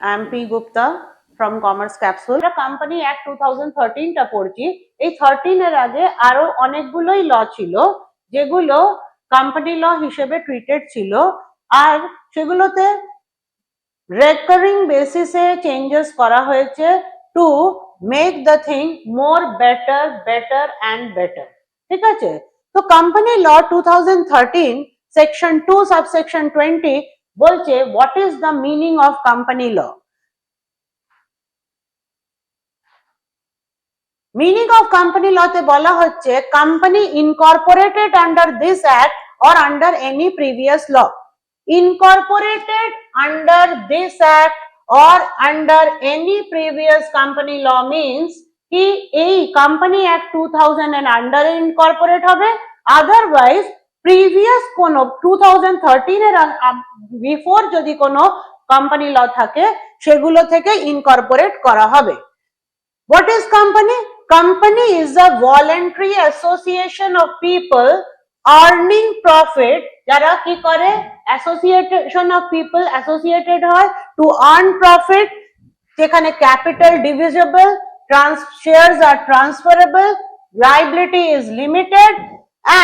I am P. Gupta from Commerce Capsule. Company act 2013 টা পড়ছি। এই 13 এর আগে আরো অনেকগুলোই ল ছিল যেগুলো কোম্পানি ল হিসেবে ট্রিটেড ছিল, আর সেগুলোতে রেকারিং বেসিসে চেঞ্জেস করা হয়েছে to make the thing more better and better. ঠিক আছে, তো কোম্পানি ল 2013 সেকশন 2 সাবসেকশন 20 বলছে what is the meaning of company law. Meaning of company লতে বলা হচ্ছে company incorporated under this act or under any previous law. Incorporated under this act or under any previous company law means কি এই company act 2000 এর আন্ডারে incorporate হবে, otherwise previous কোন 2013 এর বিফোর যদি কোনো কোম্পানি ল থাকে সেগুলো থেকে ইনকর্পোরেট করা হবে। What is company? Company is a voluntary association of people earning profit, যারা কি করে association of people associated হয় to earn profit, যেখানে capital divisible, shares are transferable, liability is limited,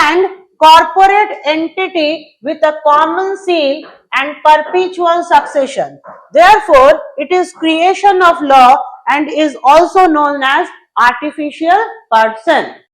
and corporate entity with a common seal and perpetual succession. Therefore, it is creation of law and is also known as artificial person.